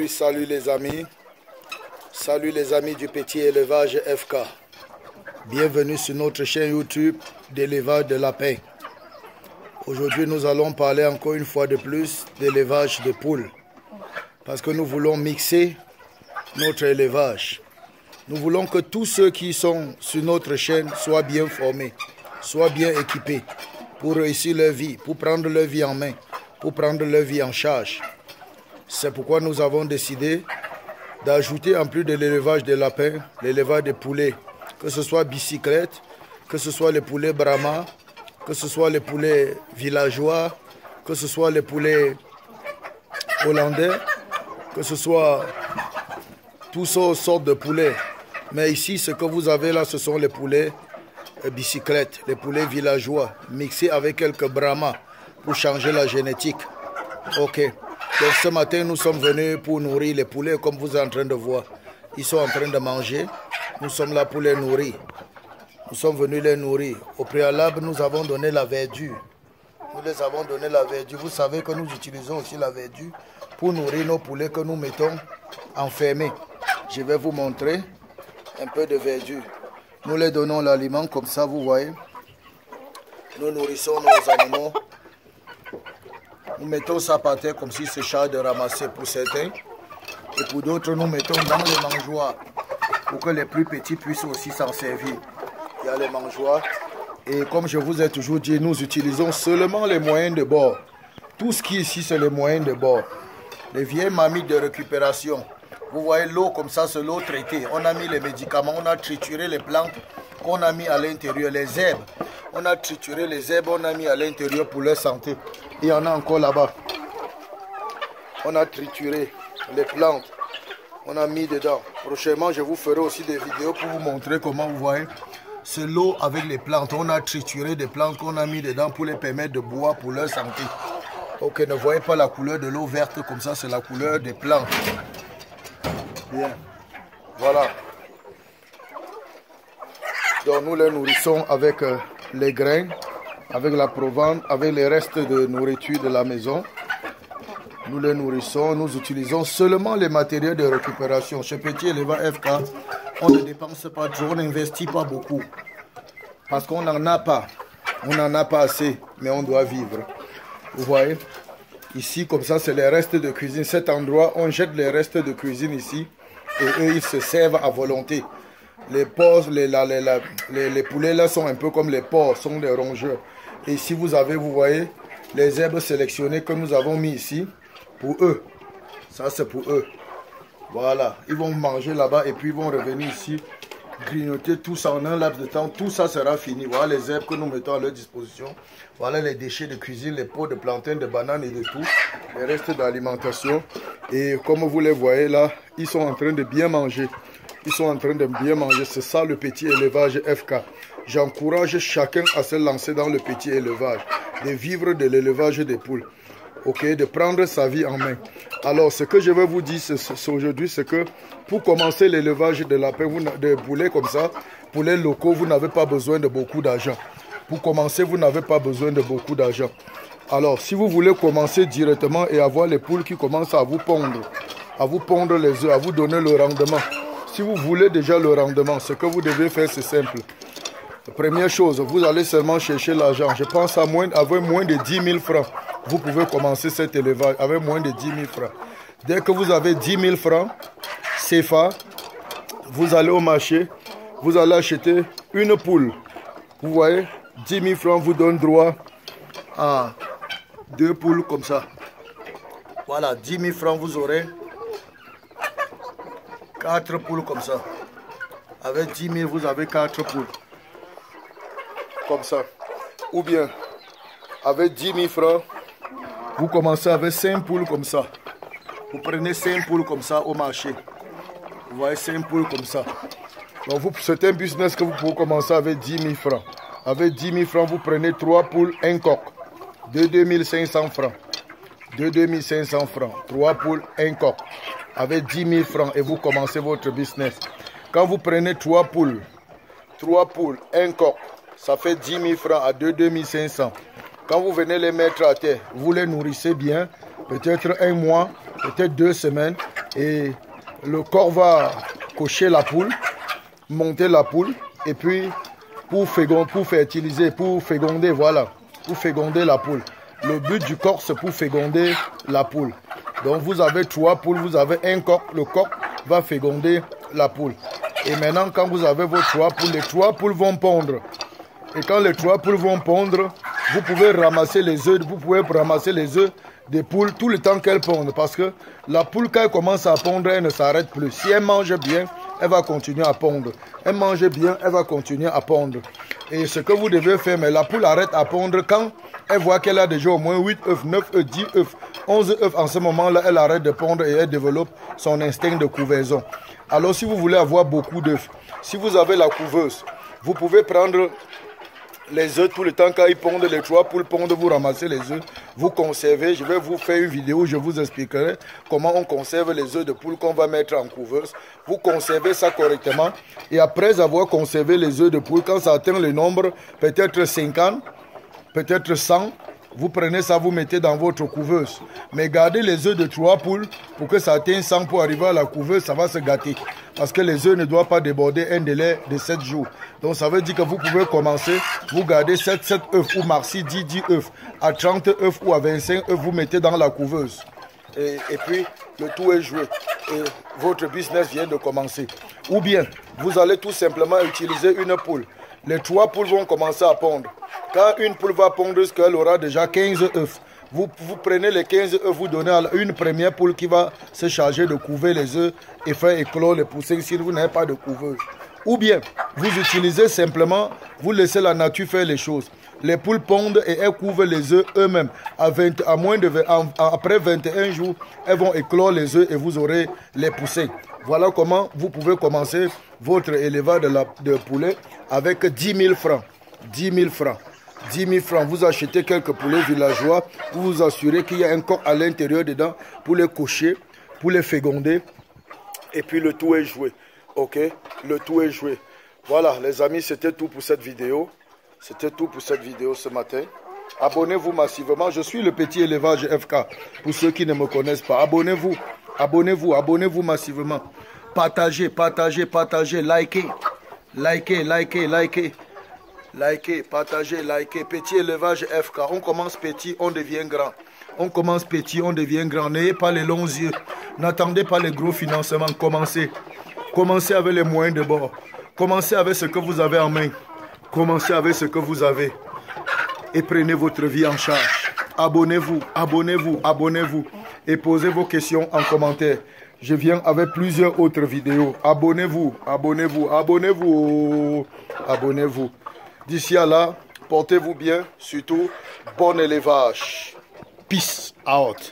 Salut les amis. Salut les amis du petit élevage FK. Bienvenue sur notre chaîne YouTube d'élevage de lapins. Aujourd'hui, nous allons parler encore une fois de plus d'élevage de poules. Parce que nous voulons mixer notre élevage. Nous voulons que tous ceux qui sont sur notre chaîne soient bien formés, soient bien équipés pour réussir leur vie, pour prendre leur vie en main, pour prendre leur vie en charge. C'est pourquoi nous avons décidé d'ajouter en plus de l'élevage des lapins, l'élevage des poulets, que ce soit bicyclette, que ce soit les poulets Brahma, que ce soit les poulets villageois, que ce soit les poulets hollandais, que ce soit toutes sortes de poulets. Mais ici, ce que vous avez là, ce sont les poulets bicyclettes, les poulets villageois, mixés avec quelques Brahma pour changer la génétique. Ok. Donc ce matin, nous sommes venus pour nourrir les poulets, comme vous êtes en train de voir. Ils sont en train de manger. Nous sommes là pour les nourrir. Nous sommes venus les nourrir. Au préalable, nous avons donné la verdure. Nous les avons donné la verdure. Vous savez que nous utilisons aussi la verdure pour nourrir nos poulets que nous mettons enfermés. Je vais vous montrer un peu de verdure. Nous les donnons l'aliment comme ça, vous voyez. Nous nourrissons nos animaux. Nous mettons ça par terre comme si c'est charge de ramasser pour certains. Et pour d'autres, nous mettons dans les mangeoires pour que les plus petits puissent aussi s'en servir. Il y a les mangeoires. Et comme je vous ai toujours dit, nous utilisons seulement les moyens de bord. Tout ce qui est ici, c'est les moyens de bord. Les vieilles marmites de récupération. Vous voyez l'eau comme ça, c'est l'eau traitée. On a mis les médicaments, on a trituré les plantes qu'on a mis à l'intérieur, les herbes. On a trituré les herbes, on a mis à l'intérieur pour leur santé. Il y en a encore là-bas. On a trituré les plantes. On a mis dedans. Prochainement, je vous ferai aussi des vidéos pour vous montrer comment vous voyez. C'est l'eau avec les plantes. On a trituré des plantes qu'on a mis dedans pour les permettre de boire pour leur santé. Ok, ne voyez pas la couleur de l'eau verte comme ça, c'est la couleur des plantes. Bien. Voilà. Donc nous les nourrissons avec les grains, avec la provende, avec les restes de nourriture de la maison. Nous les nourrissons, nous utilisons seulement les matériaux de récupération. Chez Petit Élevage FK, on ne dépense pas trop, on n'investit pas beaucoup. Parce qu'on n'en a pas. On n'en a pas assez, mais on doit vivre. Vous voyez? Ici, comme ça, c'est les restes de cuisine. Cet endroit, on jette les restes de cuisine ici. Et eux, ils se servent à volonté. Les porcs, les poulets là sont un peu comme les porcs, sont des rongeurs. Et ici, vous avez, vous voyez, les herbes sélectionnées que nous avons mis ici pour eux. Ça, c'est pour eux. Voilà. Ils vont manger là-bas et puis ils vont revenir ici, grignoter tout ça en un laps de temps. Tout ça sera fini. Voilà les herbes que nous mettons à leur disposition. Voilà les déchets de cuisine, les pots de plantain, de bananes et de tout. Les restes d'alimentation. Et comme vous les voyez là, ils sont en train de bien manger. Ils sont en train de bien manger. C'est ça le petit élevage FK. J'encourage chacun à se lancer dans le petit élevage. De vivre de l'élevage des poules. Ok, de prendre sa vie en main. Alors, ce que je vais vous dire aujourd'hui, c'est que pour commencer l'élevage de lapins, de poulets comme ça, poulets locaux, vous n'avez pas besoin de beaucoup d'argent. Pour commencer, vous n'avez pas besoin de beaucoup d'argent. Alors, si vous voulez commencer directement et avoir les poules qui commencent à vous pondre les œufs, à vous donner le rendement. Si vous voulez déjà le rendement, ce que vous devez faire, c'est simple. La première chose, vous allez seulement chercher l'argent. Je pense avec moins de 10 000 francs. Vous pouvez commencer cet élevage avec moins de 10 000 francs. Dès que vous avez 10 000 francs, CFA, vous allez au marché, vous allez acheter une poule. Vous voyez, 10 000 francs vous donne droit à 2 poules comme ça. Voilà, 10 000 francs, vous aurez 4 poules comme ça. Avec 10 000, vous avez 4 poules. Comme ça. Ou bien, avec 10 000 francs, vous commencez avec 5 poules comme ça. Vous prenez 5 poules comme ça au marché. Vous voyez 5 poules comme ça. Donc c'est un business que vous pouvez commencer avec 10 000 francs. Avec 10 000 francs, vous prenez 3 poules, 1 coq. De 2 500 francs. De 2 500 francs. 3 poules, 1 coq. Avec 10 000 francs et vous commencez votre business. Quand vous prenez 3 poules, 1 coq, ça fait 10 000 francs à 2 500. Quand vous venez les mettre à terre, vous les nourrissez bien, peut-être un mois, peut-être 2 semaines. Et le corps va cocher la poule, monter la poule. Et puis, pour féconder, voilà. Pour féconder la poule. Le but du corps, c'est pour féconder la poule. Donc, vous avez 3 poules, vous avez un coq. Le coq va féconder la poule. Et maintenant, quand vous avez vos 3 poules, les 3 poules vont pondre. Et quand les 3 poules vont pondre, vous pouvez ramasser les œufs, des poules tout le temps qu'elles pondent. Parce que la poule, quand elle commence à pondre, elle ne s'arrête plus. Si elle mange bien, elle va continuer à pondre. Elle mange bien, elle va continuer à pondre. Et ce que vous devez faire, mais la poule arrête à pondre quand elle voit qu'elle a déjà au moins 8 œufs, 9 œufs, 10 œufs, 11 œufs. En ce moment-là, elle arrête de pondre et elle développe son instinct de couvaison. Alors, si vous voulez avoir beaucoup d'œufs, si vous avez la couveuse, vous pouvez prendre les œufs tout le temps quand ils pondent, les 3 poules pondent, vous ramassez les œufs, vous conservez. Je vais vous faire une vidéo où je vous expliquerai comment on conserve les œufs de poule qu'on va mettre en couveuse. Vous conservez ça correctement et après avoir conservé les œufs de poule, quand ça atteint le nombre, peut-être 50, peut-être 100, vous prenez ça, vous mettez dans votre couveuse. Mais gardez les œufs de 3 poules pour que ça atteigne 100 pour arriver à la couveuse, ça va se gâter. Parce que les œufs ne doivent pas déborder un délai de 7 jours. Donc ça veut dire que vous pouvez commencer, vous gardez 7 œufs ou maxi 10 œufs. À 30 œufs ou à 25 œufs, vous mettez dans la couveuse. Et puis, le tout est joué. Et votre business vient de commencer. Ou bien, vous allez tout simplement utiliser une poule. Les 3 poules vont commencer à pondre. Quand une poule va pondre, elle aura déjà 15 œufs. Vous prenez les 15 œufs, vous donnez à une première poule qui va se charger de couver les œufs et faire éclore les poussins si vous n'avez pas de couveuse. Ou bien, vous utilisez simplement, vous laissez la nature faire les choses. Les poules pondent et elles couvrent les œufs eux-mêmes. Après 21 jours, elles vont éclore les œufs et vous aurez les poussins. Voilà comment vous pouvez commencer votre élevage de poulet avec 10 000 francs. 10 000 francs. 10 000 francs, vous achetez quelques poulets villageois, vous vous assurez qu'il y a un coq à l'intérieur dedans pour les cocher, pour les féconder. Et puis le tout est joué. Ok, le tout est joué. Voilà les amis, c'était tout pour cette vidéo. C'était tout pour cette vidéo ce matin. Abonnez-vous massivement. Je suis le petit élevage FK. Pour ceux qui ne me connaissent pas, abonnez-vous. Abonnez-vous, abonnez-vous massivement. Partagez, partagez, partagez, likez. Likez, likez, likez. Likez, partagez, likez. Petit élevage FK. On commence petit, on devient grand. On commence petit, on devient grand. N'ayez pas les longs yeux. N'attendez pas les gros financements. Commencez. Commencez avec les moyens de bord. Commencez avec ce que vous avez en main. Commencez avec ce que vous avez. Et prenez votre vie en charge. Abonnez-vous, abonnez-vous, abonnez-vous. Et posez vos questions en commentaire. Je viens avec plusieurs autres vidéos. Abonnez-vous, abonnez-vous, abonnez-vous. Abonnez-vous. D'ici à là, portez-vous bien. Surtout, bon élevage. Peace out.